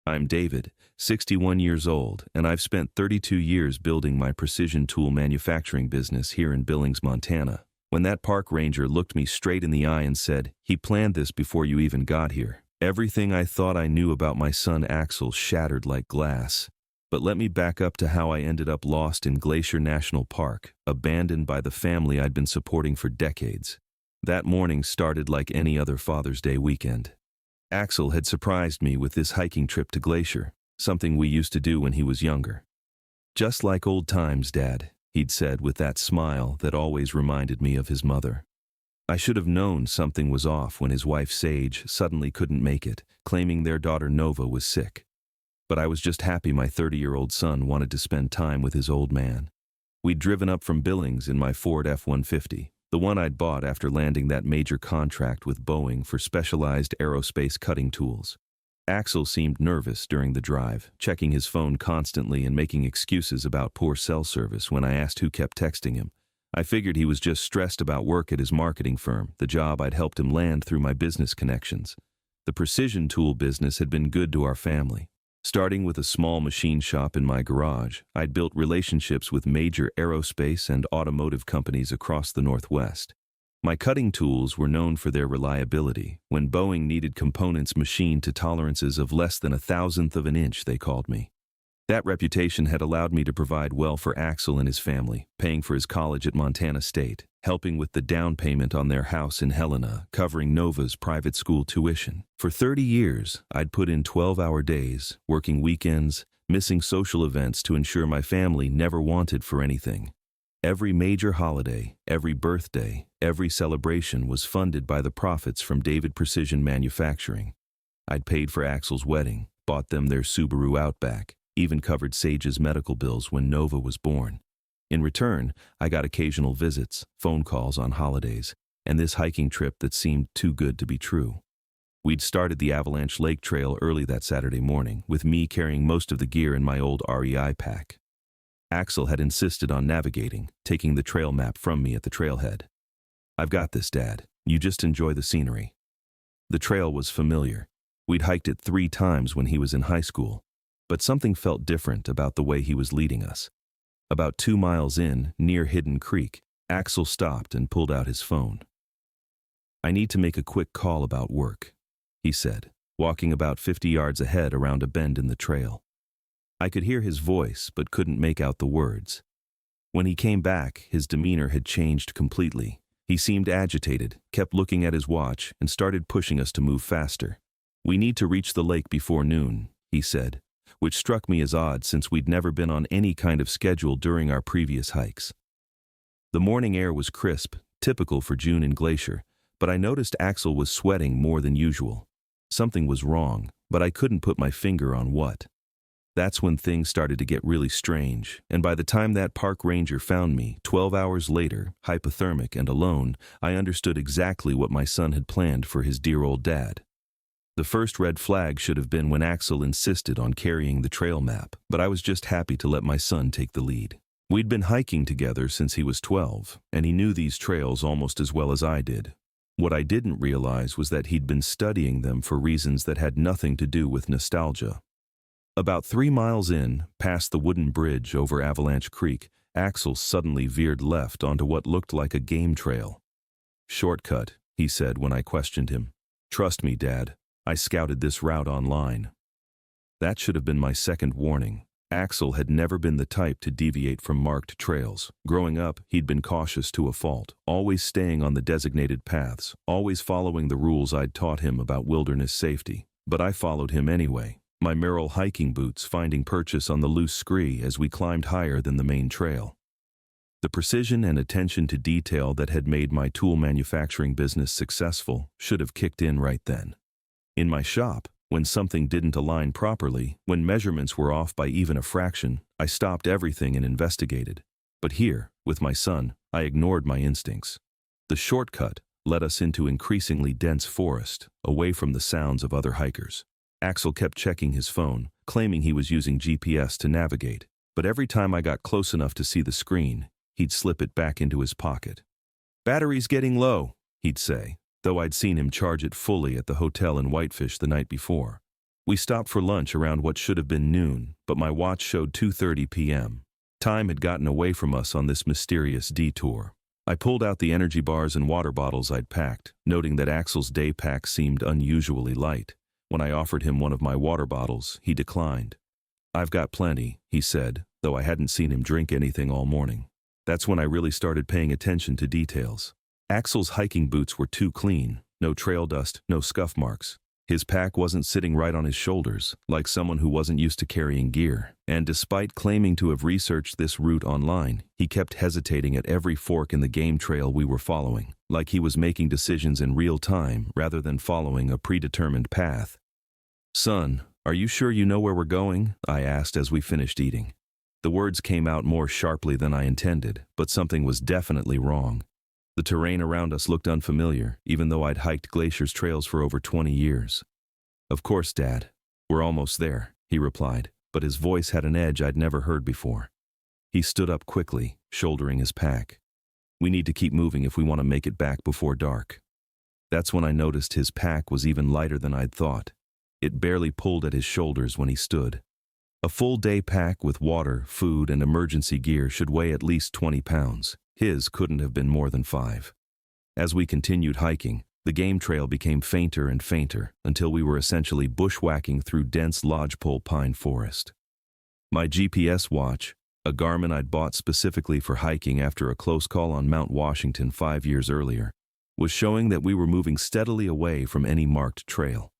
I'm David, 61 years old, and I've spent 32 years building my precision tool manufacturing business here in Billings, Montana. When that park ranger looked me straight in the eye and said, "He planned this before you even got here," everything I thought I knew about my son Axel shattered like glass. But let me back up to how I ended up lost in Glacier National Park, abandoned by the family I'd been supporting for decades. That morning started like any other Father's Day weekend. Axel had surprised me with this hiking trip to Glacier, something we used to do when he was younger. "Just like old times, Dad," he'd said with that smile that always reminded me of his mother. I should have known something was off when his wife Sage suddenly couldn't make it, claiming their daughter Nova was sick. But I was just happy my 30-year-old son wanted to spend time with his old man. We'd driven up from Billings in my Ford F-150, the one I'd bought after landing that major contract with Boeing for specialized aerospace cutting tools. Axel seemed nervous during the drive, checking his phone constantly and making excuses about poor cell service when I asked who kept texting him. I figured he was just stressed about work at his marketing firm, the job I'd helped him land through my business connections. The precision tool business had been good to our family. Starting with a small machine shop in my garage, I'd built relationships with major aerospace and automotive companies across the Northwest. My cutting tools were known for their reliability. When Boeing needed components machined to tolerances of less than 1,000th of an inch, they called me. That reputation had allowed me to provide well for Axel and his family, paying for his college at Montana State, helping with the down payment on their house in Helena, covering Nova's private school tuition. For 30 years, I'd put in 12-hour days, working weekends, missing social events to ensure my family never wanted for anything. Every major holiday, every birthday, every celebration was funded by the profits from David Precision Manufacturing. I'd paid for Axel's wedding, bought them their Subaru Outback, even covered Sage's medical bills when Nova was born. In return, I got occasional visits, phone calls on holidays, and this hiking trip that seemed too good to be true. We'd started the Avalanche Lake Trail early that Saturday morning, with me carrying most of the gear in my old REI pack. Axel had insisted on navigating, taking the trail map from me at the trailhead. "I've got this, Dad. You just enjoy the scenery." The trail was familiar. We'd hiked it 3 times when he was in high school, but something felt different about the way he was leading us. About 2 miles in, near Hidden Creek, Axel stopped and pulled out his phone. "I need to make a quick call about work," he said, walking about 50 yards ahead around a bend in the trail. I could hear his voice, but couldn't make out the words. When he came back, his demeanor had changed completely. He seemed agitated, kept looking at his watch, and started pushing us to move faster. "We need to reach the lake before noon," he said, which struck me as odd since we'd never been on any kind of schedule during our previous hikes. The morning air was crisp, typical for June in Glacier, but I noticed Axel was sweating more than usual. Something was wrong, but I couldn't put my finger on what. That's when things started to get really strange, and by the time that park ranger found me, 12 hours later, hypothermic and alone, I understood exactly what my son had planned for his dear old dad. The first red flag should have been when Axel insisted on carrying the trail map, but I was just happy to let my son take the lead. We'd been hiking together since he was 12, and he knew these trails almost as well as I did. What I didn't realize was that he'd been studying them for reasons that had nothing to do with nostalgia. About 3 miles in, past the wooden bridge over Avalanche Creek, Axel suddenly veered left onto what looked like a game trail. "Shortcut," he said when I questioned him. "Trust me, Dad. I scouted this route online." That should have been my second warning. Axel had never been the type to deviate from marked trails. Growing up, he'd been cautious to a fault, always staying on the designated paths, always following the rules I'd taught him about wilderness safety. But I followed him anyway, my Merrell hiking boots finding purchase on the loose scree as we climbed higher than the main trail. The precision and attention to detail that had made my tool manufacturing business successful should have kicked in right then. In my shop, when something didn't align properly, when measurements were off by even a fraction, I stopped everything and investigated. But here, with my son, I ignored my instincts. The shortcut led us into increasingly dense forest, away from the sounds of other hikers. Axel kept checking his phone, claiming he was using GPS to navigate, but every time I got close enough to see the screen, he'd slip it back into his pocket. "Battery's getting low," he'd say, though I'd seen him charge it fully at the hotel in Whitefish the night before. We stopped for lunch around what should have been noon, but my watch showed 2:30 p.m. Time had gotten away from us on this mysterious detour. I pulled out the energy bars and water bottles I'd packed, noting that Axel's day pack seemed unusually light. When I offered him one of my water bottles, he declined. "I've got plenty," he said, though I hadn't seen him drink anything all morning. That's when I really started paying attention to details. Axel's hiking boots were too clean, no trail dust, no scuff marks. His pack wasn't sitting right on his shoulders, like someone who wasn't used to carrying gear. And despite claiming to have researched this route online, he kept hesitating at every fork in the game trail we were following, like he was making decisions in real time rather than following a predetermined path. "Son, are you sure you know where we're going?" I asked as we finished eating. The words came out more sharply than I intended, but something was definitely wrong. The terrain around us looked unfamiliar, even though I'd hiked Glacier's trails for over 20 years. "Of course, Dad. We're almost there," he replied, but his voice had an edge I'd never heard before. He stood up quickly, shouldering his pack. "We need to keep moving if we want to make it back before dark." That's when I noticed his pack was even lighter than I'd thought. It barely pulled at his shoulders when he stood. A full day pack with water, food, and emergency gear should weigh at least 20 pounds. His couldn't have been more than 5. As we continued hiking, the game trail became fainter and fainter until we were essentially bushwhacking through dense lodgepole pine forest. My GPS watch, a Garmin I'd bought specifically for hiking after a close call on Mount Washington 5 years earlier, was showing that we were moving steadily away from any marked trail.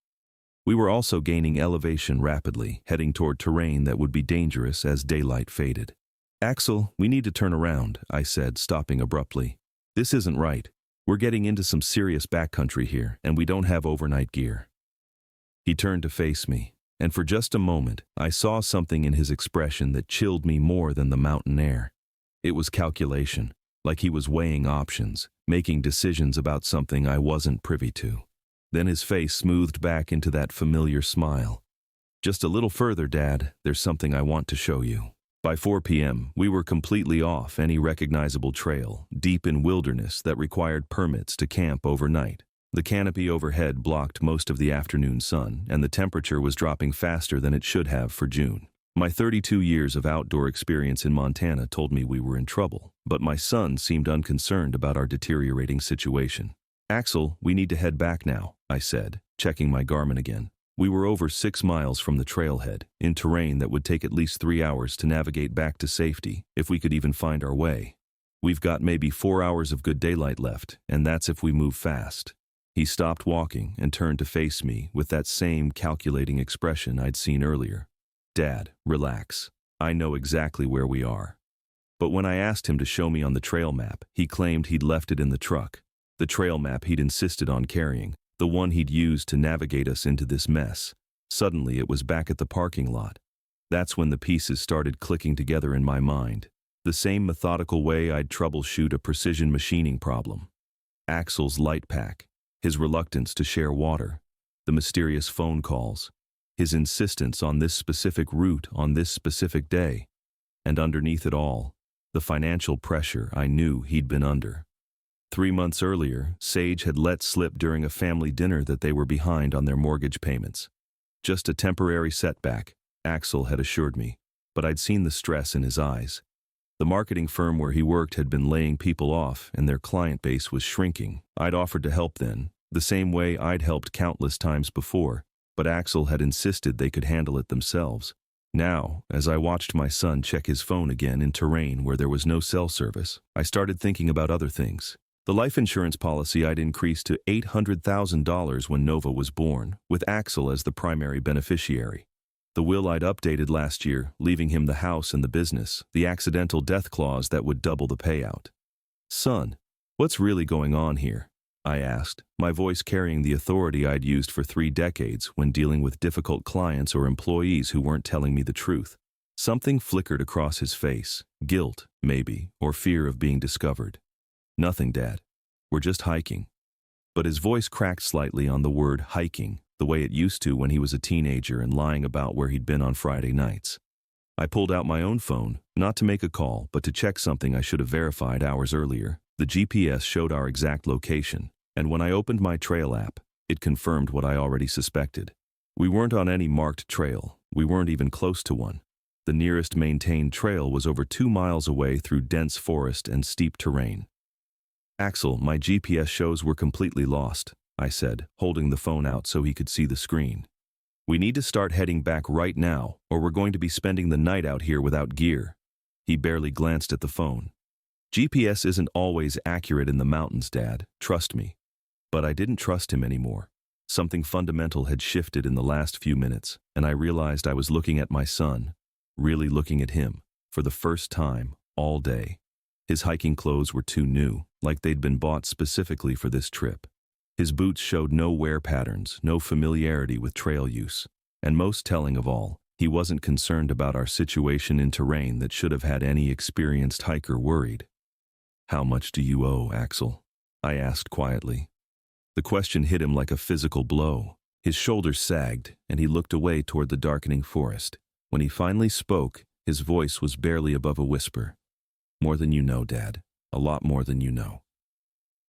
We were also gaining elevation rapidly, heading toward terrain that would be dangerous as daylight faded. "Axel, we need to turn around," I said, stopping abruptly. "This isn't right. We're getting into some serious backcountry here, and we don't have overnight gear." He turned to face me, and for just a moment, I saw something in his expression that chilled me more than the mountain air. It was calculation, like he was weighing options, making decisions about something I wasn't privy to. Then his face smoothed back into that familiar smile. "Just a little further, Dad. There's something I want to show you." By 4 p.m., we were completely off any recognizable trail, deep in wilderness that required permits to camp overnight. The canopy overhead blocked most of the afternoon sun, and the temperature was dropping faster than it should have for June. My 32 years of outdoor experience in Montana told me we were in trouble, but my son seemed unconcerned about our deteriorating situation. "Axel, we need to head back now," I said, checking my Garmin again. We were over 6 miles from the trailhead, in terrain that would take at least 3 hours to navigate back to safety, if we could even find our way. "We've got maybe 4 hours of good daylight left, and that's if we move fast." He stopped walking and turned to face me with that same calculating expression I'd seen earlier. "Dad, relax. I know exactly where we are." But when I asked him to show me on the trail map, he claimed he'd left it in the truck. The trail map he'd insisted on carrying, the one he'd used to navigate us into this mess. Suddenly it was back at the parking lot. That's when the pieces started clicking together in my mind, the same methodical way I'd troubleshoot a precision machining problem. Axel's light pack, his reluctance to share water, the mysterious phone calls, his insistence on this specific route on this specific day, and underneath it all, the financial pressure I knew he'd been under. 3 months earlier, Sage had let slip during a family dinner that they were behind on their mortgage payments. Just a temporary setback, Axel had assured me, but I'd seen the stress in his eyes. The marketing firm where he worked had been laying people off and their client base was shrinking. I'd offered to help then, the same way I'd helped countless times before, but Axel had insisted they could handle it themselves. Now, as I watched my son check his phone again in terrain where there was no cell service, I started thinking about other things. The life insurance policy I'd increased to $800,000 when Nova was born, with Axel as the primary beneficiary. The will I'd updated last year, leaving him the house and the business, the accidental death clause that would double the payout. "Son, what's really going on here?" I asked, my voice carrying the authority I'd used for 3 decades when dealing with difficult clients or employees who weren't telling me the truth. Something flickered across his face, guilt, maybe, or fear of being discovered. "Nothing, Dad. We're just hiking." But his voice cracked slightly on the word hiking, the way it used to when he was a teenager and lying about where he'd been on Friday nights. I pulled out my own phone, not to make a call, but to check something I should have verified hours earlier. The GPS showed our exact location, and when I opened my trail app, it confirmed what I already suspected. We weren't on any marked trail. We weren't even close to one. The nearest maintained trail was over 2 miles away through dense forest and steep terrain. Axel, my GPS shows we're completely lost, I said, holding the phone out so he could see the screen. We need to start heading back right now, or we're going to be spending the night out here without gear. He barely glanced at the phone. GPS isn't always accurate in the mountains, Dad, trust me. But I didn't trust him anymore. Something fundamental had shifted in the last few minutes, and I realized I was looking at my son, really looking at him, for the first time, all day. His hiking clothes were too new, like they'd been bought specifically for this trip. His boots showed no wear patterns, no familiarity with trail use. And most telling of all, he wasn't concerned about our situation in terrain that should have had any experienced hiker worried. "How much do you owe, Axel?" I asked quietly. The question hit him like a physical blow. His shoulders sagged, and he looked away toward the darkening forest. When he finally spoke, his voice was barely above a whisper. "More than you know, Dad. A lot more than you know."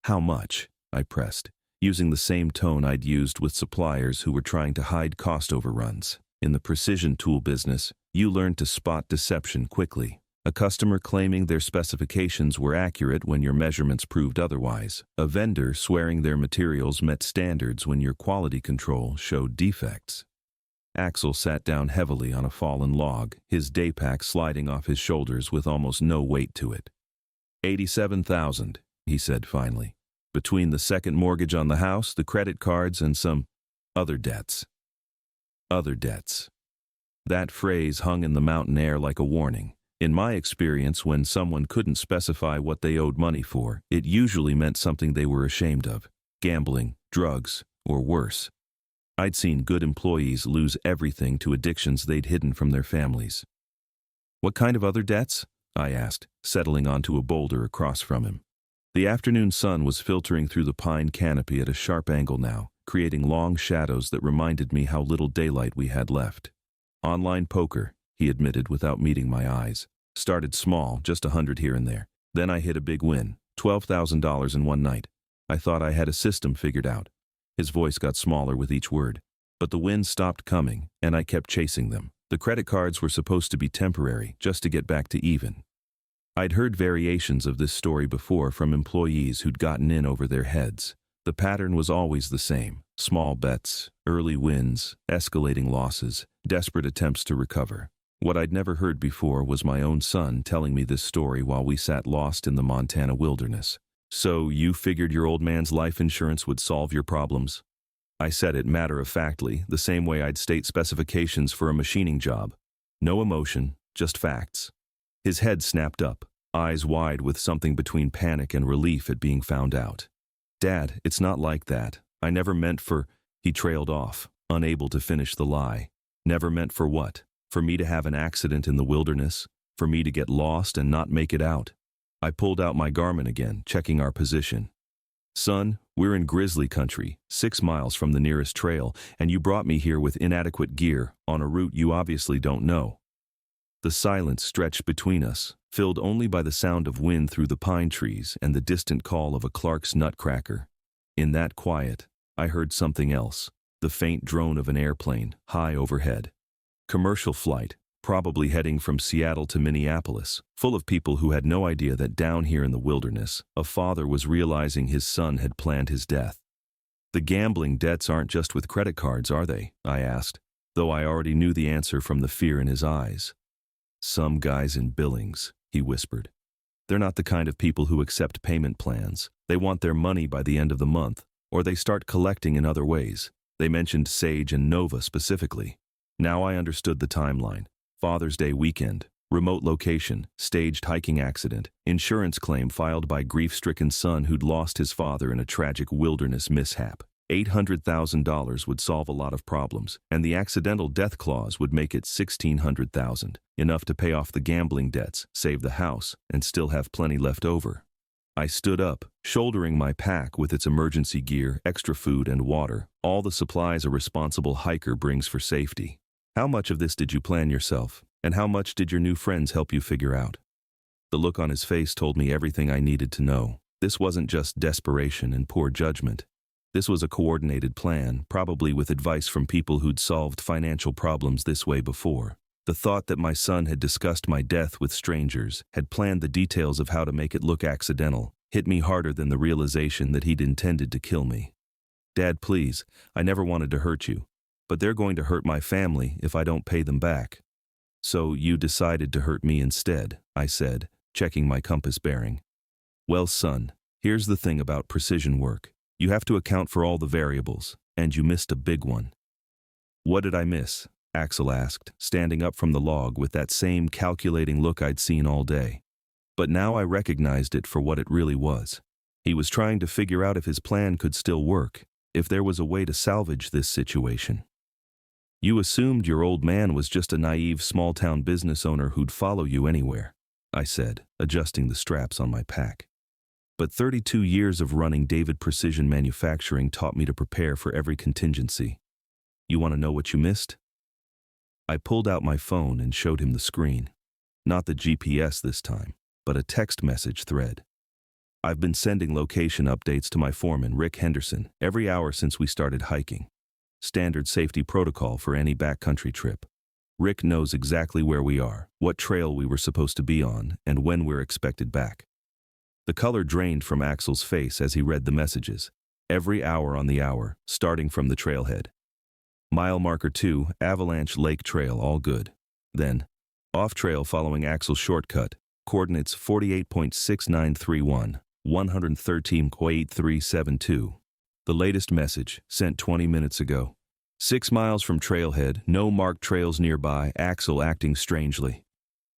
"How much?" I pressed, using the same tone I'd used with suppliers who were trying to hide cost overruns. In the precision tool business, you learn to spot deception quickly. A customer claiming their specifications were accurate when your measurements proved otherwise. A vendor swearing their materials met standards when your quality control showed defects. Axel sat down heavily on a fallen log, his day pack sliding off his shoulders with almost no weight to it. 87,000, he said finally. Between the second mortgage on the house, the credit cards, and some other debts. Other debts. That phrase hung in the mountain air like a warning. In my experience, when someone couldn't specify what they owed money for, it usually meant something they were ashamed of. Gambling, drugs, or worse. I'd seen good employees lose everything to addictions they'd hidden from their families. "What kind of other debts?" I asked, settling onto a boulder across from him. The afternoon sun was filtering through the pine canopy at a sharp angle now, creating long shadows that reminded me how little daylight we had left. "Online poker," he admitted without meeting my eyes. "Started small, just 100 here and there. Then I hit a big win, $12,000 in one night. I thought I had a system figured out." His voice got smaller with each word. But the wins stopped coming, and I kept chasing them. The credit cards were supposed to be temporary, just to get back to even. I'd heard variations of this story before from employees who'd gotten in over their heads. The pattern was always the same: small bets, early wins, escalating losses, desperate attempts to recover. What I'd never heard before was my own son telling me this story while we sat lost in the Montana wilderness. "So you figured your old man's life insurance would solve your problems?" I said it matter-of-factly, the same way I'd state specifications for a machining job. No emotion, just facts. His head snapped up, eyes wide with something between panic and relief at being found out. "Dad, it's not like that. I never meant for—" He trailed off, unable to finish the lie. Never meant for what? For me to have an accident in the wilderness? For me to get lost and not make it out? I pulled out my Garmin again, checking our position. "Son, we're in grizzly country, 6 miles from the nearest trail, and you brought me here with inadequate gear, on a route you obviously don't know." The silence stretched between us, filled only by the sound of wind through the pine trees and the distant call of a Clark's nutcracker. In that quiet, I heard something else, the faint drone of an airplane, high overhead. Commercial flight, probably heading from Seattle to Minneapolis, full of people who had no idea that down here in the wilderness, a father was realizing his son had planned his death. "The gambling debts aren't just with credit cards, are they?" I asked, though I already knew the answer from the fear in his eyes. "Some guys in Billings," he whispered. "They're not the kind of people who accept payment plans. They want their money by the end of the month, or they start collecting in other ways." They mentioned Sage and Nova specifically. Now I understood the timeline. Father's Day weekend, remote location, staged hiking accident, insurance claim filed by grief-stricken son who'd lost his father in a tragic wilderness mishap. $800,000 would solve a lot of problems, and the accidental death clause would make it $1,600,000, enough to pay off the gambling debts, save the house, and still have plenty left over. I stood up, shouldering my pack with its emergency gear, extra food, and water, all the supplies a responsible hiker brings for safety. "How much of this did you plan yourself, and how much did your new friends help you figure out?" The look on his face told me everything I needed to know. This wasn't just desperation and poor judgment. This was a coordinated plan, probably with advice from people who'd solved financial problems this way before. The thought that my son had discussed my death with strangers, had planned the details of how to make it look accidental, hit me harder than the realization that he'd intended to kill me. Dad, please, I never wanted to hurt you, but they're going to hurt my family if I don't pay them back. So you decided to hurt me instead, I said, checking my compass bearing. Well, son, here's the thing about precision work. You have to account for all the variables, and you missed a big one. What did I miss? Axel asked, standing up from the log with that same calculating look I'd seen all day. But now I recognized it for what it really was. He was trying to figure out if his plan could still work, if there was a way to salvage this situation. You assumed your old man was just a naive small-town business owner who'd follow you anywhere, I said, adjusting the straps on my pack. But 32 years of running David Precision Manufacturing taught me to prepare for every contingency. You want to know what you missed? I pulled out my phone and showed him the screen. Not the GPS this time, but a text message thread. I've been sending location updates to my foreman, Rick Henderson, every hour since we started hiking. Standard safety protocol for any backcountry trip. Rick knows exactly where we are, what trail we were supposed to be on, and when we're expected back. The color drained from Axel's face as he read the messages. Every hour on the hour, starting from the trailhead. Mile marker 2, Avalanche Lake Trail, all good. Then, off trail following Axel's shortcut, coordinates 48.6931, 113.8372. The latest message, sent 20 minutes ago. 6 miles from trailhead, no marked trails nearby, Axel acting strangely.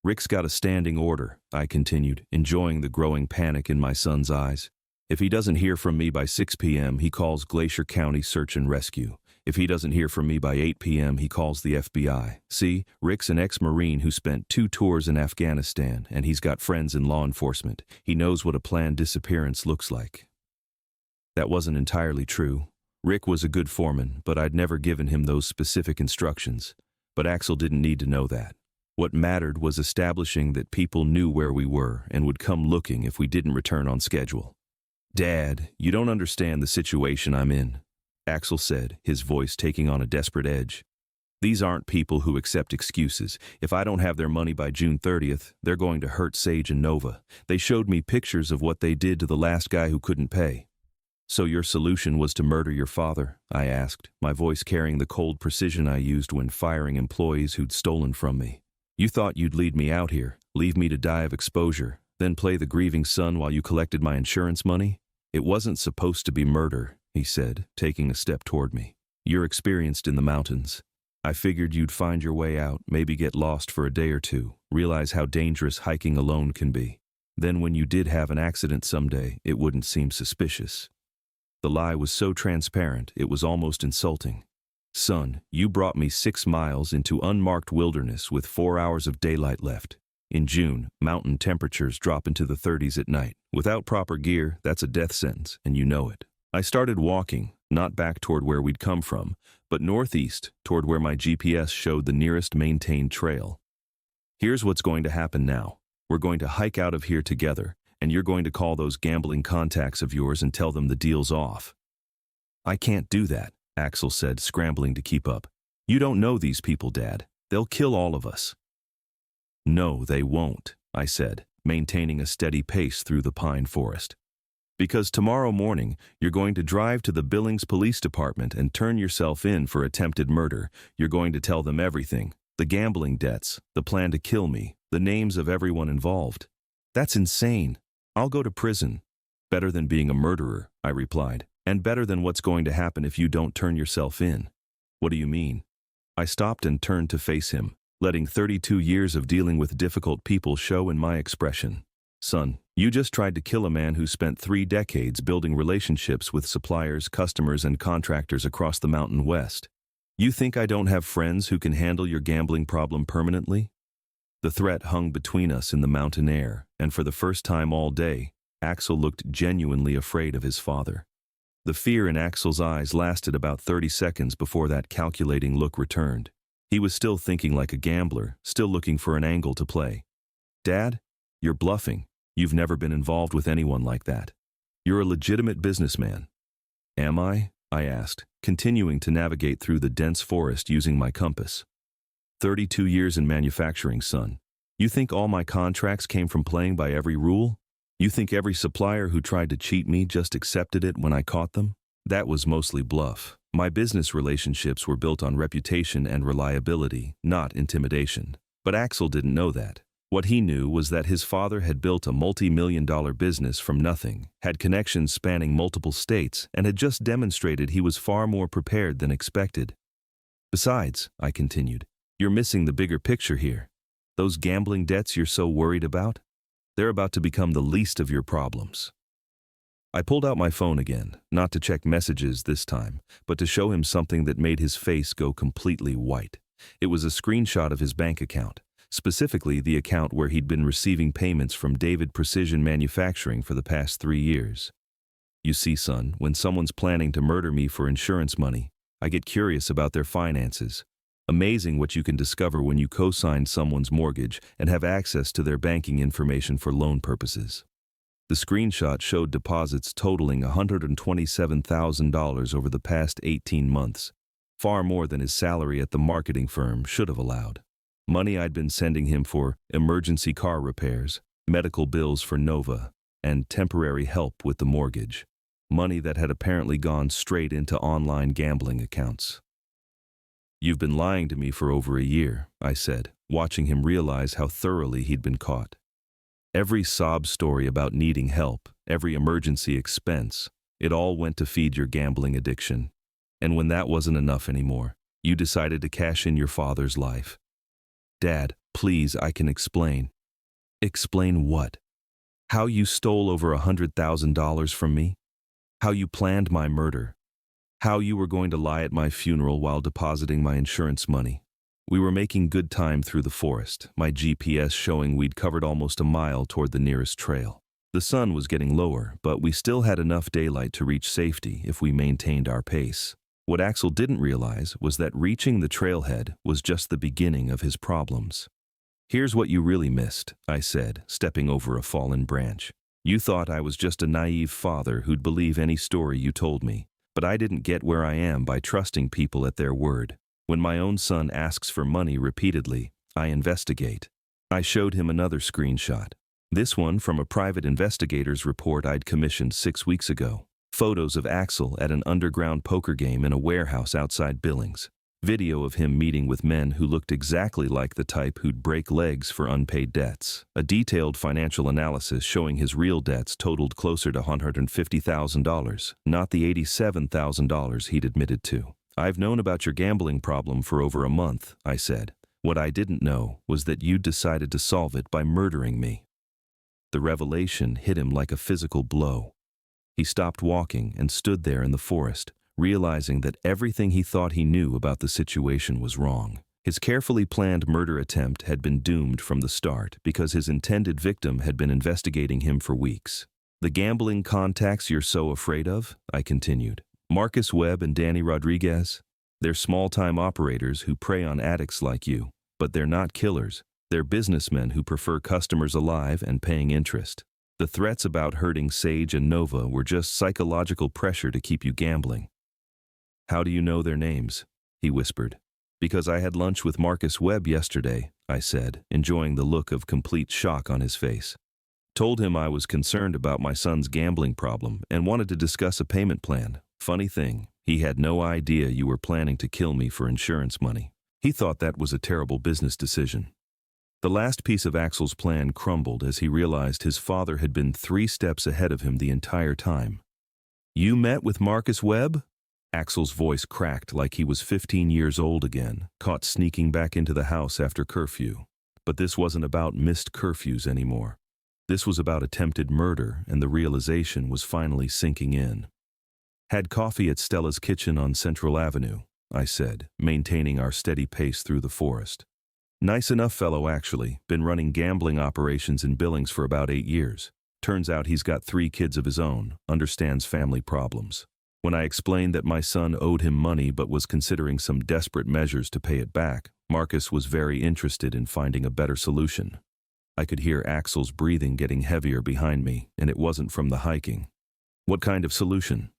Rick's got a standing order, I continued, enjoying the growing panic in my son's eyes. If he doesn't hear from me by 6 p.m., he calls Glacier County Search and Rescue. If he doesn't hear from me by 8 p.m., he calls the FBI. See, Rick's an ex-Marine who spent 2 tours in Afghanistan, and he's got friends in law enforcement. He knows what a planned disappearance looks like. That wasn't entirely true. Rick was a good foreman, but I'd never given him those specific instructions. But Axel didn't need to know that. What mattered was establishing that people knew where we were and would come looking if we didn't return on schedule. Dad, you don't understand the situation I'm in, Axel said, his voice taking on a desperate edge. These aren't people who accept excuses. If I don't have their money by June 30th, they're going to hurt Sage and Nova. They showed me pictures of what they did to the last guy who couldn't pay. So your solution was to murder your father? I asked, my voice carrying the cold precision I used when firing employees who'd stolen from me. You thought you'd lead me out here, leave me to die of exposure, then play the grieving son while you collected my insurance money? It wasn't supposed to be murder, he said, taking a step toward me. You're experienced in the mountains. I figured you'd find your way out, maybe get lost for a day or two, realize how dangerous hiking alone can be. Then when you did have an accident someday, it wouldn't seem suspicious. The lie was so transparent, it was almost insulting. Son, you brought me 6 miles into unmarked wilderness with 4 hours of daylight left. In June, mountain temperatures drop into the 30s at night. Without proper gear, that's a death sentence, and you know it. I started walking, not back toward where we'd come from, but northeast, toward where my GPS showed the nearest maintained trail. Here's what's going to happen now. We're going to hike out of here together, and you're going to call those gambling contacts of yours and tell them the deal's off. I can't do that, Axel said, scrambling to keep up. You don't know these people, Dad. They'll kill all of us. No, they won't, I said, maintaining a steady pace through the pine forest. Because tomorrow morning, you're going to drive to the Billings Police Department and turn yourself in for attempted murder. You're going to tell them everything. The gambling debts, the plan to kill me, the names of everyone involved. That's insane. I'll go to prison. Better than being a murderer, I replied, and better than what's going to happen if you don't turn yourself in. What do you mean? I stopped and turned to face him, letting 32 years of dealing with difficult people show in my expression. Son, you just tried to kill a man who spent 3 decades building relationships with suppliers, customers, and contractors across the Mountain West. You think I don't have friends who can handle your gambling problem permanently? The threat hung between us in the mountain air, and for the first time all day, Axel looked genuinely afraid of his father. The fear in Axel's eyes lasted about 30 seconds before that calculating look returned. He was still thinking like a gambler, still looking for an angle to play. Dad, you're bluffing. You've never been involved with anyone like that. You're a legitimate businessman. Am I? I asked, continuing to navigate through the dense forest using my compass. 32 years in manufacturing, son. You think all my contracts came from playing by every rule? You think every supplier who tried to cheat me just accepted it when I caught them? That was mostly bluff. My business relationships were built on reputation and reliability, not intimidation. But Axel didn't know that. What he knew was that his father had built a multi-million-dollar business from nothing, had connections spanning multiple states, and had just demonstrated he was far more prepared than expected. Besides, I continued, you're missing the bigger picture here. Those gambling debts you're so worried about? They're about to become the least of your problems. I pulled out my phone again, not to check messages this time, but to show him something that made his face go completely white. It was a screenshot of his bank account, specifically the account where he'd been receiving payments from David Precision Manufacturing for the past 3 years. You see, son, when someone's planning to murder me for insurance money, I get curious about their finances. Amazing what you can discover when you co-sign someone's mortgage and have access to their banking information for loan purposes. The screenshot showed deposits totaling $127,000 over the past 18 months, far more than his salary at the marketing firm should have allowed. Money I'd been sending him for emergency car repairs, medical bills for Nova, and temporary help with the mortgage. Money that had apparently gone straight into online gambling accounts. You've been lying to me for over a year, I said, watching him realize how thoroughly he'd been caught. Every sob story about needing help, every emergency expense, it all went to feed your gambling addiction. And when that wasn't enough anymore, you decided to cash in your father's life. Dad, please, I can explain. Explain what? How you stole over $100,000 from me? How you planned my murder? How you were going to lie at my funeral while depositing my insurance money? We were making good time through the forest, my GPS showing we'd covered almost a mile toward the nearest trail. The sun was getting lower, but we still had enough daylight to reach safety if we maintained our pace. What Axel didn't realize was that reaching the trailhead was just the beginning of his problems. Here's what you really missed, I said, stepping over a fallen branch. You thought I was just a naive father who'd believe any story you told me, but I didn't get where I am by trusting people at their word. When my own son asks for money repeatedly, I investigate. I showed him another screenshot. This one from a private investigator's report I'd commissioned 6 weeks ago. Photos of Axel at an underground poker game in a warehouse outside Billings. Video of him meeting with men who looked exactly like the type who'd break legs for unpaid debts. A detailed financial analysis showing his real debts totaled closer to $150,000, not the $87,000 he'd admitted to. I've known about your gambling problem for over a month, I said. What I didn't know was that you'd decided to solve it by murdering me. The revelation hit him like a physical blow. He stopped walking and stood there in the forest, realizing that everything he thought he knew about the situation was wrong. His carefully planned murder attempt had been doomed from the start because his intended victim had been investigating him for weeks. The gambling contacts you're so afraid of, I continued. Marcus Webb and Danny Rodriguez, they're small-time operators who prey on addicts like you, but they're not killers. They're businessmen who prefer customers alive and paying interest. The threats about hurting Sage and Nova were just psychological pressure to keep you gambling. How do you know their names? He whispered. Because I had lunch with Marcus Webb yesterday, I said, enjoying the look of complete shock on his face. Told him I was concerned about my son's gambling problem and wanted to discuss a payment plan. Funny thing, he had no idea you were planning to kill me for insurance money. He thought that was a terrible business decision. The last piece of Axel's plan crumbled as he realized his father had been 3 steps ahead of him the entire time. You met with Marcus Webb? Axel's voice cracked like he was 15 years old again, caught sneaking back into the house after curfew. But this wasn't about missed curfews anymore. This was about attempted murder, and the realization was finally sinking in. Had coffee at Stella's Kitchen on Central Avenue, I said, maintaining our steady pace through the forest. Nice enough fellow, actually. Been running gambling operations in Billings for about 8 years. Turns out he's got 3 kids of his own, understands family problems. When I explained that my son owed him money but was considering some desperate measures to pay it back, Marcus was very interested in finding a better solution. I could hear Axel's breathing getting heavier behind me, and it wasn't from the hiking. What kind of solution?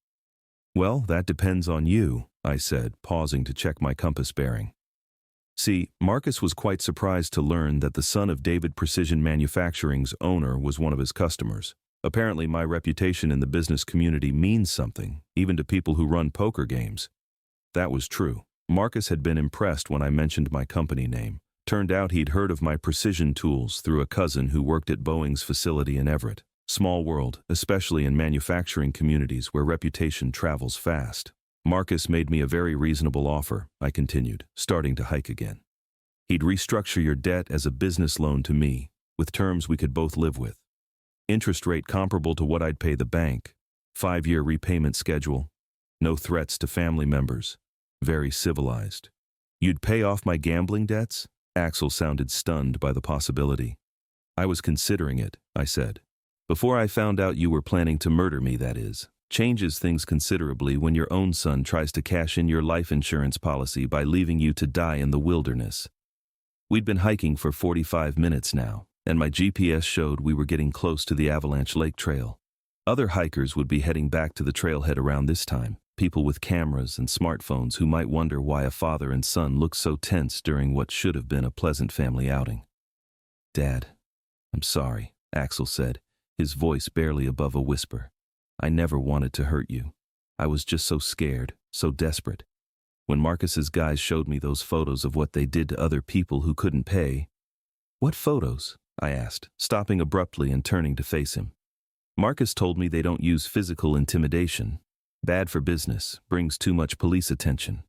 Well, that depends on you, I said, pausing to check my compass bearing. See, Marcus was quite surprised to learn that the son of David Precision Manufacturing's owner was one of his customers. Apparently, my reputation in the business community means something, even to people who run poker games. That was true. Marcus had been impressed when I mentioned my company name. Turned out he'd heard of my precision tools through a cousin who worked at Boeing's facility in Everett. Small world, especially in manufacturing communities where reputation travels fast. Marcus made me a very reasonable offer, I continued, starting to hike again. He'd restructure your debt as a business loan to me, with terms we could both live with. Interest rate comparable to what I'd pay the bank. 5-year repayment schedule. No threats to family members. Very civilized. You'd pay off my gambling debts? Axel sounded stunned by the possibility. I was considering it, I said. Before I found out you were planning to murder me, that is. Changes things considerably when your own son tries to cash in your life insurance policy by leaving you to die in the wilderness. We'd been hiking for 45 minutes now, and my GPS showed we were getting close to the Avalanche Lake Trail. Other hikers would be heading back to the trailhead around this time, people with cameras and smartphones who might wonder why a father and son looked so tense during what should have been a pleasant family outing. Dad, I'm sorry, Axel said, his voice barely above a whisper. I never wanted to hurt you. I was just so scared, so desperate. When Marcus's guys showed me those photos of what they did to other people who couldn't pay. What photos? I asked, stopping abruptly and turning to face him. Marcus told me they don't use physical intimidation. Bad for business, brings too much police attention.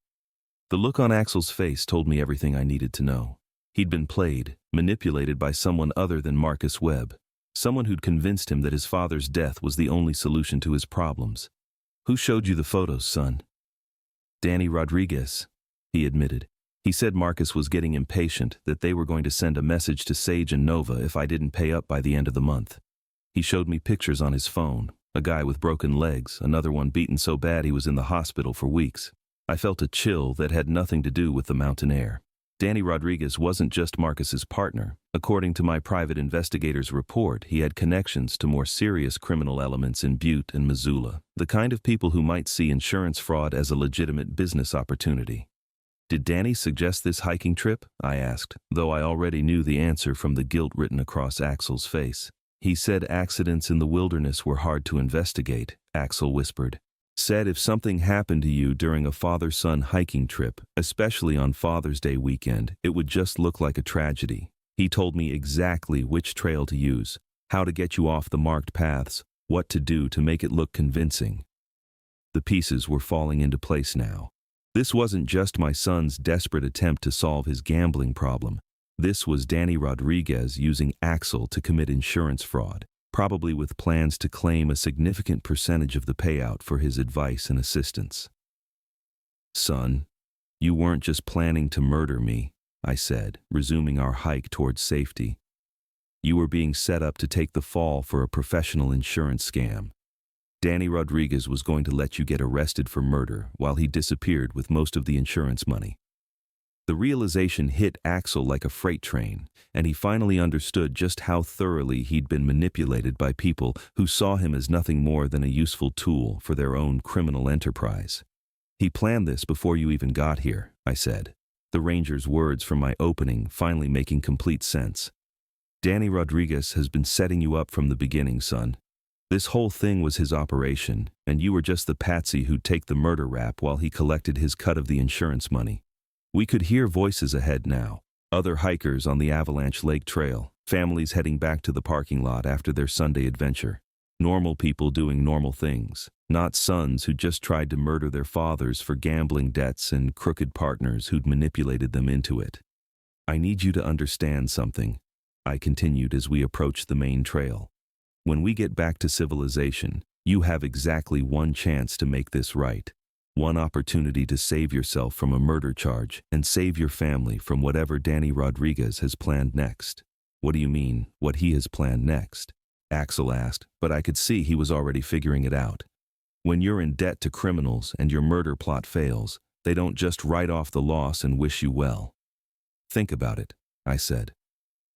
The look on Axel's face told me everything I needed to know. He'd been played, manipulated by someone other than Marcus Webb. Someone who'd convinced him that his father's death was the only solution to his problems. Who showed you the photos, son? Danny Rodriguez, he admitted. He said Marcus was getting impatient, that they were going to send a message to Sage and Nova if I didn't pay up by the end of the month. He showed me pictures on his phone, a guy with broken legs, another one beaten so bad he was in the hospital for weeks. I felt a chill that had nothing to do with the mountain air. Danny Rodriguez wasn't just Marcus's partner. According to my private investigator's report, he had connections to more serious criminal elements in Butte and Missoula, the kind of people who might see insurance fraud as a legitimate business opportunity. Did Danny suggest this hiking trip? I asked, though I already knew the answer from the guilt written across Axel's face. He said accidents in the wilderness were hard to investigate, Axel whispered. Said if something happened to you during a father-son hiking trip, especially on Father's Day weekend, it would just look like a tragedy. He told me exactly which trail to use, how to get you off the marked paths, what to do to make it look convincing. The pieces were falling into place now. This wasn't just my son's desperate attempt to solve his gambling problem. This was Danny Rodriguez using Axel to commit insurance fraud, probably with plans to claim a significant percentage of the payout for his advice and assistance. Son, you weren't just planning to murder me, I said, resuming our hike towards safety. You were being set up to take the fall for a professional insurance scam. Danny Rodriguez was going to let you get arrested for murder while he disappeared with most of the insurance money. The realization hit Axel like a freight train, and he finally understood just how thoroughly he'd been manipulated by people who saw him as nothing more than a useful tool for their own criminal enterprise. He planned this before you even got here, I said, the Rranger's words from my opening finally making complete sense. Danny Rodriguez has been setting you up from the beginning, son. This whole thing was his operation, and you were just the patsy who'd take the murder rap while he collected his cut of the insurance money. We could hear voices ahead now, other hikers on the Avalanche Lake Trail, families heading back to the parking lot after their Sunday adventure. Normal people doing normal things, not sons who just tried to murder their fathers for gambling debts and crooked partners who'd manipulated them into it. I need you to understand something, I continued as we approached the main trail. When we get back to civilization, you have exactly one chance to make this right. One opportunity to save yourself from a murder charge and save your family from whatever Danny Rodriguez has planned next. What do you mean, what he has planned next? Axel asked, but I could see he was already figuring it out. When you're in debt to criminals and your murder plot fails, they don't just write off the loss and wish you well. Think about it, I said.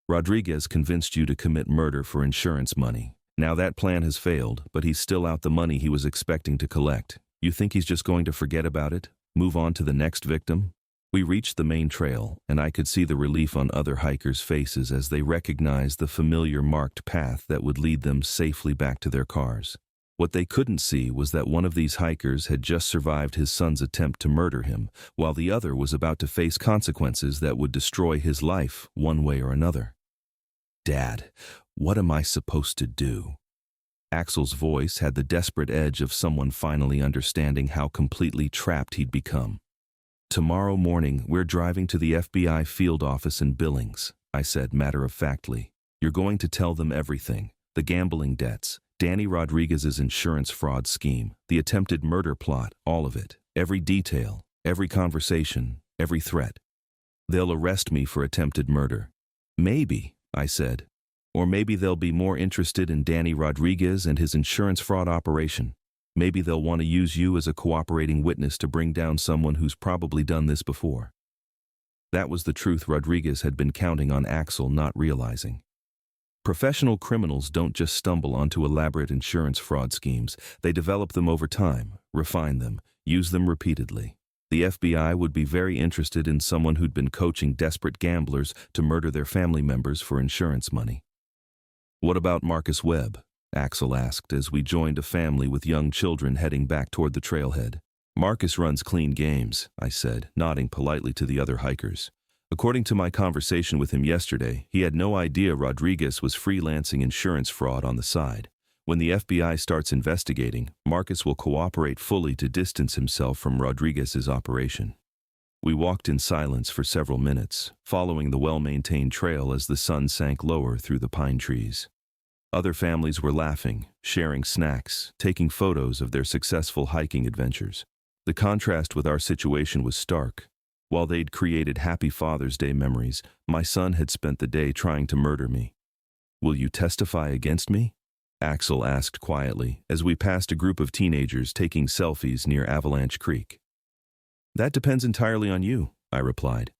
Rodriguez convinced you to commit murder for insurance money. Now that plan has failed, but he's still out the money he was expecting to collect. You think he's just going to forget about it, move on to the next victim? We reached the main trail, and I could see the relief on other hikers' faces as they recognized the familiar marked path that would lead them safely back to their cars. What they couldn't see was that one of these hikers had just survived his son's attempt to murder him, while the other was about to face consequences that would destroy his life one way or another. "Dad, what am I supposed to do?" Axel's voice had the desperate edge of someone finally understanding how completely trapped he'd become. "Tomorrow morning, we're driving to the FBI field office in Billings," I said matter-of-factly. "You're going to tell them everything. The gambling debts, Danny Rodriguez's insurance fraud scheme, the attempted murder plot, all of it. Every detail, every conversation, every threat. They'll arrest me for attempted murder." "Maybe," I said. "Or maybe they'll be more interested in Danny Rodriguez and his insurance fraud operation. Maybe they'll want to use you as a cooperating witness to bring down someone who's probably done this before." That was the truth Rodriguez had been counting on Axel not realizing. Professional criminals don't just stumble onto elaborate insurance fraud schemes. They develop them over time, refine them, use them repeatedly. The FBI would be very interested in someone who'd been coaching desperate gamblers to murder their family members for insurance money. "What about Marcus Webb?" Axel asked as we joined a family with young children heading back toward the trailhead. "Marcus runs clean games," I said, nodding politely to the other hikers. "According to my conversation with him yesterday, he had no idea Rodriguez was freelancing insurance fraud on the side. When the FBI starts investigating, Marcus will cooperate fully to distance himself from Rodriguez's operation." We walked in silence for several minutes, following the well-maintained trail as the sun sank lower through the pine trees. Other families were laughing, sharing snacks, taking photos of their successful hiking adventures. The contrast with our situation was stark. While they'd created happy Father's Day memories, my son had spent the day trying to murder me. "Will you testify against me?" Axel asked quietly as we passed a group of teenagers taking selfies near Avalanche Creek. "That depends entirely on you," I replied.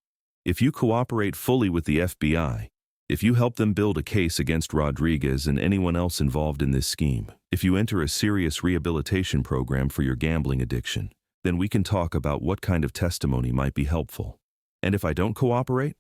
"If you cooperate fully with the FBI, if you help them build a case against Rodriguez and anyone else involved in this scheme, if you enter a serious rehabilitation program for your gambling addiction, then we can talk about what kind of testimony might be helpful. And if I don't cooperate?"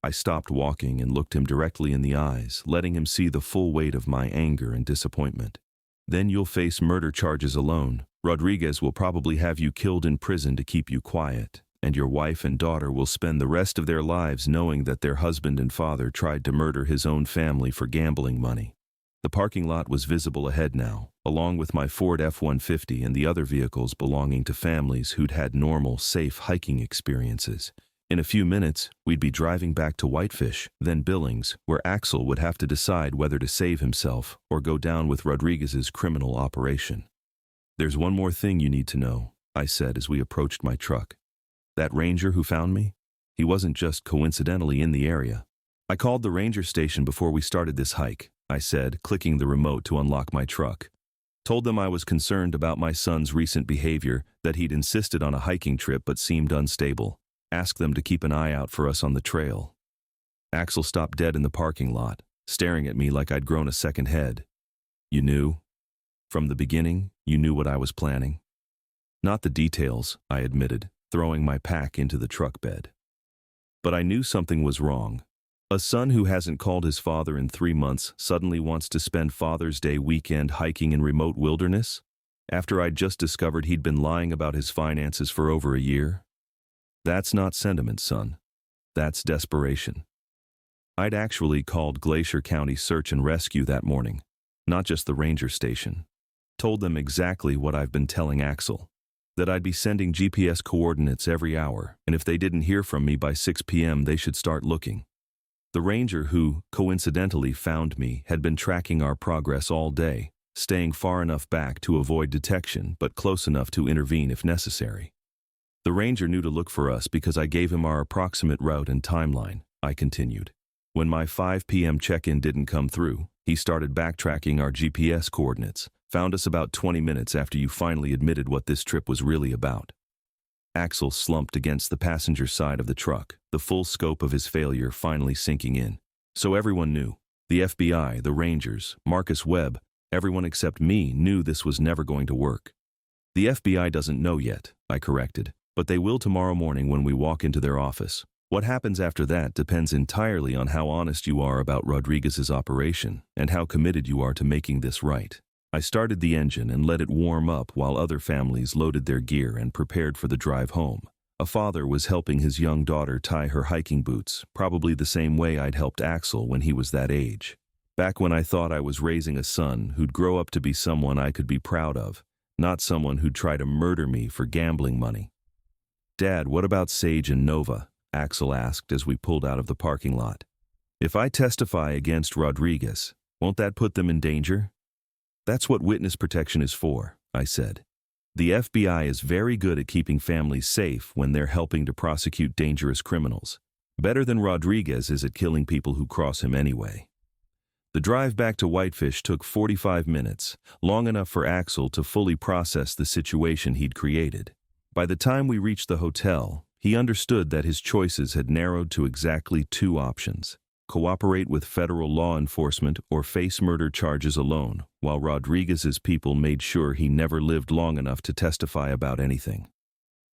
I stopped walking and looked him directly in the eyes, letting him see the full weight of my anger and disappointment. "Then you'll face murder charges alone. Rodriguez will probably have you killed in prison to keep you quiet, and your wife and daughter will spend the rest of their lives knowing that their husband and father tried to murder his own family for gambling money." The parking lot was visible ahead now, along with my Ford F-150 and the other vehicles belonging to families who'd had normal, safe hiking experiences. In a few minutes, we'd be driving back to Whitefish, then Billings, where Axel would have to decide whether to save himself or go down with Rodriguez's criminal operation. "There's one more thing you need to know," I said as we approached my truck. "That ranger who found me? He wasn't just coincidentally in the area. I called the ranger station before we started this hike," I said, clicking the remote to unlock my truck. "Told them I was concerned about my son's recent behavior, that he'd insisted on a hiking trip but seemed unstable. Asked them to keep an eye out for us on the trail." Axel stopped dead in the parking lot, staring at me like I'd grown a second head. "You knew? From the beginning, you knew what I was planning?" "Not the details," I admitted, throwing my pack into the truck bed. "But I knew something was wrong. A son who hasn't called his father in 3 months suddenly wants to spend Father's Day weekend hiking in remote wilderness? After I'd just discovered he'd been lying about his finances for over a year? That's not sentiment, son. That's desperation." I'd actually called Glacier County Search and Rescue that morning, not just the ranger station. Told them exactly what I've been telling Axel, that I'd be sending GPS coordinates every hour, and if they didn't hear from me by 6 p.m., they should start looking. The ranger who, coincidentally, found me had been tracking our progress all day, staying far enough back to avoid detection but close enough to intervene if necessary. The ranger knew to look for us because I gave him our approximate route and timeline, I continued. When my 5 p.m. check-in didn't come through, he started backtracking our GPS coordinates, found us about 20 minutes after you finally admitted what this trip was really about. Axel slumped against the passenger side of the truck, the full scope of his failure finally sinking in. So everyone knew. The FBI, the Rangers, Marcus Webb, everyone except me knew this was never going to work. The FBI doesn't know yet, I corrected, but they will tomorrow morning when we walk into their office. What happens after that depends entirely on how honest you are about Rodriguez's operation and how committed you are to making this right. I started the engine and let it warm up while other families loaded their gear and prepared for the drive home. A father was helping his young daughter tie her hiking boots, probably the same way I'd helped Axel when he was that age. Back when I thought I was raising a son who'd grow up to be someone I could be proud of, not someone who'd try to murder me for gambling money. "Dad, what about Sage and Nova?" Axel asked as we pulled out of the parking lot. "If I testify against Rodriguez, won't that put them in danger?" "That's what witness protection is for," I said. "The FBI is very good at keeping families safe when they're helping to prosecute dangerous criminals. Better than Rodriguez is at killing people who cross him anyway." The drive back to Whitefish took 45 minutes, long enough for Axel to fully process the situation he'd created. By the time we reached the hotel, he understood that his choices had narrowed to exactly two options: cooperate with federal law enforcement or face murder charges alone, while Rodriguez's people made sure he never lived long enough to testify about anything.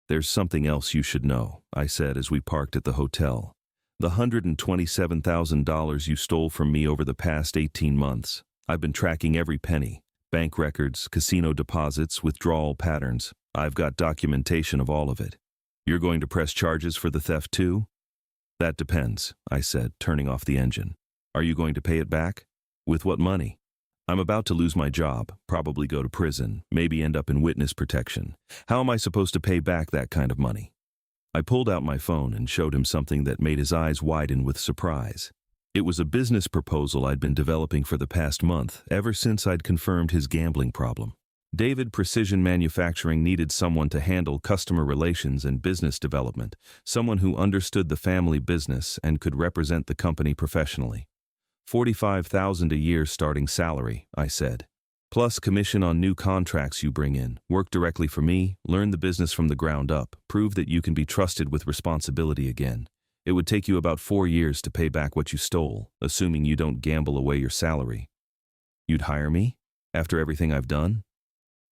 "There's something else you should know," I said as we parked at the hotel. "The $127,000 you stole from me over the past 18 months. I've been tracking every penny. Bank records, casino deposits, withdrawal patterns. I've got documentation of all of it. You're going to press charges for the theft too?" "That depends," I said, turning off the engine. "Are you going to pay it back? With what money? I'm about to lose my job, probably go to prison, maybe end up in witness protection. How am I supposed to pay back that kind of money?" I pulled out my phone and showed him something that made his eyes widen with surprise. It was a business proposal I'd been developing for the past month, ever since I'd confirmed his gambling problem. David Precision Manufacturing needed someone to handle customer relations and business development, someone who understood the family business and could represent the company professionally. $45,000 a year starting salary, I said. Plus commission on new contracts you bring in, work directly for me, learn the business from the ground up, prove that you can be trusted with responsibility again. It would take you about 4 years to pay back what you stole, assuming you don't gamble away your salary. "You'd hire me? After everything I've done?"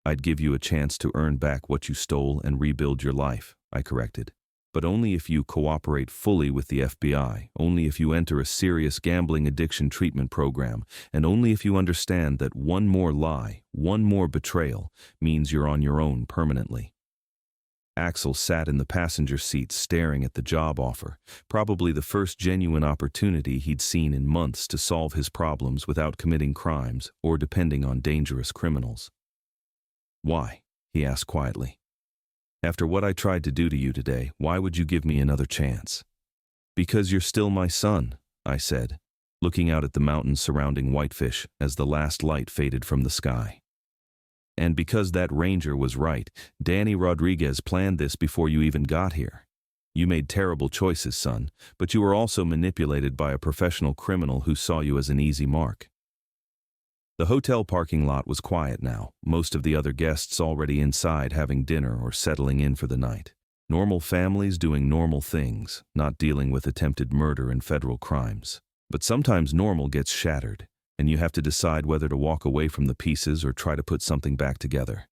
"I'd give you a chance to earn back what you stole and rebuild your life," I corrected. "But only if you cooperate fully with the FBI, only if you enter a serious gambling addiction treatment program, and only if you understand that one more lie, one more betrayal, means you're on your own permanently." Axel sat in the passenger seat staring at the job offer, probably the first genuine opportunity he'd seen in months to solve his problems without committing crimes or depending on dangerous criminals. "Why?" he asked quietly. "After what I tried to do to you today, why would you give me another chance?" "Because you're still my son," I said, looking out at the mountains surrounding Whitefish as the last light faded from the sky. "And because that Rranger was right, Danny Rodriguez planned this before you even got here. You made terrible choices, son, but you were also manipulated by a professional criminal who saw you as an easy mark." The hotel parking lot was quiet now, most of the other guests already inside having dinner or settling in for the night. Normal families doing normal things, not dealing with attempted murder and federal crimes. But sometimes normal gets shattered, and you have to decide whether to walk away from the pieces or try to put something back together.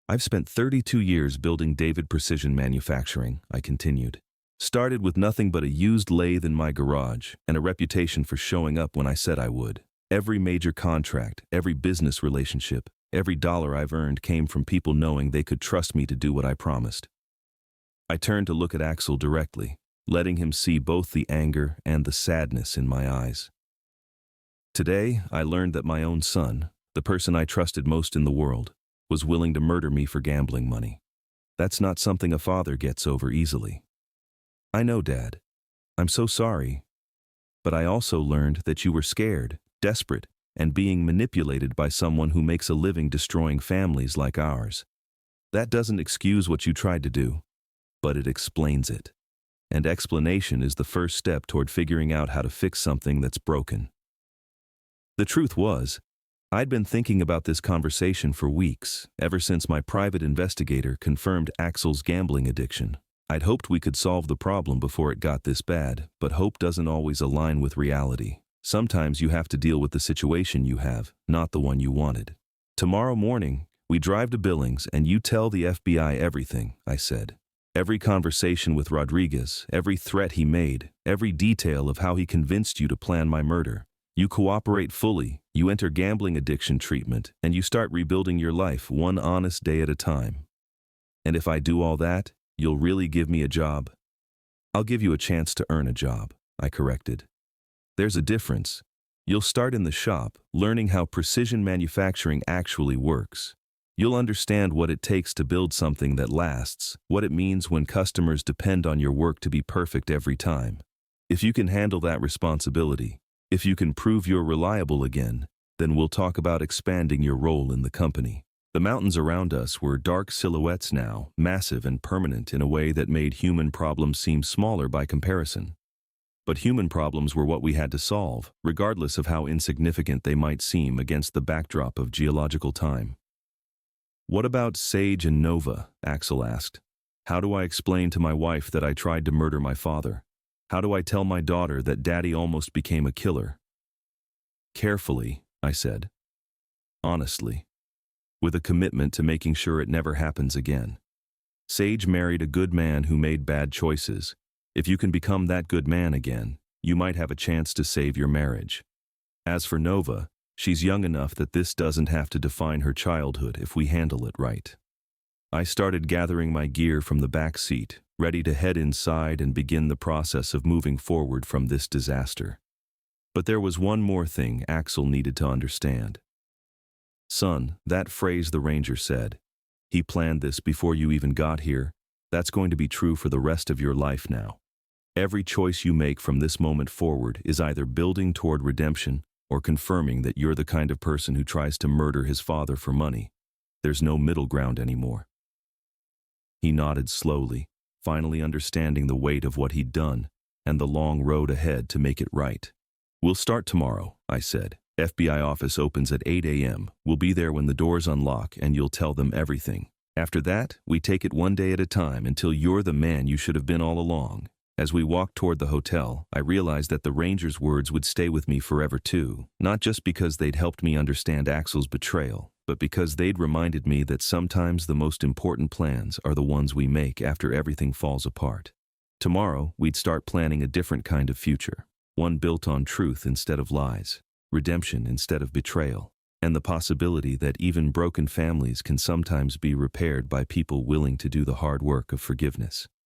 "I've spent 32 years building David Precision Manufacturing," I continued. "Started with nothing but a used lathe in my garage and a reputation for showing up when I said I would. Every major contract, every business relationship, every dollar I've earned came from people knowing they could trust me to do what I promised." I turned to look at Axel directly, letting him see both the anger and the sadness in my eyes. "Today, I learned that my own son, the person I trusted most in the world, was willing to murder me for gambling money. That's not something a father gets over easily." "I know, Dad. I'm so sorry. But I also learned that you were scared, desperate, and being manipulated by someone who makes a living destroying families like ours. That doesn't excuse what you tried to do, but it explains it. And explanation is the first step toward figuring out how to fix something that's broken." The truth was, I'd been thinking about this conversation for weeks, ever since my private investigator confirmed Axel's gambling addiction. I'd hoped we could solve the problem before it got this bad, but hope doesn't always align with reality. Sometimes you have to deal with the situation you have, not the one you wanted. Tomorrow morning, We drive to Billings and you tell the FBI everything, I said. Every conversation with Rodriguez, every threat he made, every detail of how he convinced you to plan my murder. You cooperate fully, you enter gambling addiction treatment, and you start rebuilding your life one honest day at a time. And if I do all that, you'll really give me a job? I'll give you a chance to earn a job, I corrected. There's a difference. You'll start in the shop, learning how precision manufacturing actually works. You'll understand what it takes to build something that lasts, what it means when customers depend on your work to be perfect every time. If you can handle that responsibility, if you can prove you're reliable again, then we'll talk about expanding your role in the company. The mountains around us were dark silhouettes now, massive and permanent in a way that made human problems seem smaller by comparison. But human problems were what we had to solve, regardless of how insignificant they might seem against the backdrop of geological time. What about Sage and Nova? Axel asked. How do I explain to my wife that I tried to murder my father? How do I tell my daughter that Daddy almost became a killer? Carefully, I said. Honestly. With a commitment to making sure it never happens again. Sage married a good man who made bad choices. If you can become that good man again, you might have a chance to save your marriage. As for Nova, she's young enough that this doesn't have to define her childhood if we handle it right. I started gathering my gear from the back seat, ready to head inside and begin the process of moving forward from this disaster. But there was one more thing Axel needed to understand. Son, that phrase the Ranger said, he planned this before you even got here, that's going to be true for the rest of your life now. Every choice you make from this moment forward is either building toward redemption or confirming that you're the kind of person who tries to murder his father for money. There's no middle ground anymore. He nodded slowly, finally understanding the weight of what he'd done and the long road ahead to make it right. We'll start tomorrow, I said. FBI office opens at 8 a.m. We'll be there when the doors unlock and you'll tell them everything. After that, we take it one day at a time until you're the man you should have been all along. As we walked toward the hotel, I realized that the Ranger's words would stay with me forever too, not just because they'd helped me understand Axel's betrayal, but because they'd reminded me that sometimes the most important plans are the ones we make after everything falls apart. Tomorrow, we'd start planning a different kind of future, one built on truth instead of lies, redemption instead of betrayal, and the possibility that even broken families can sometimes be repaired by people willing to do the hard work of forgiveness.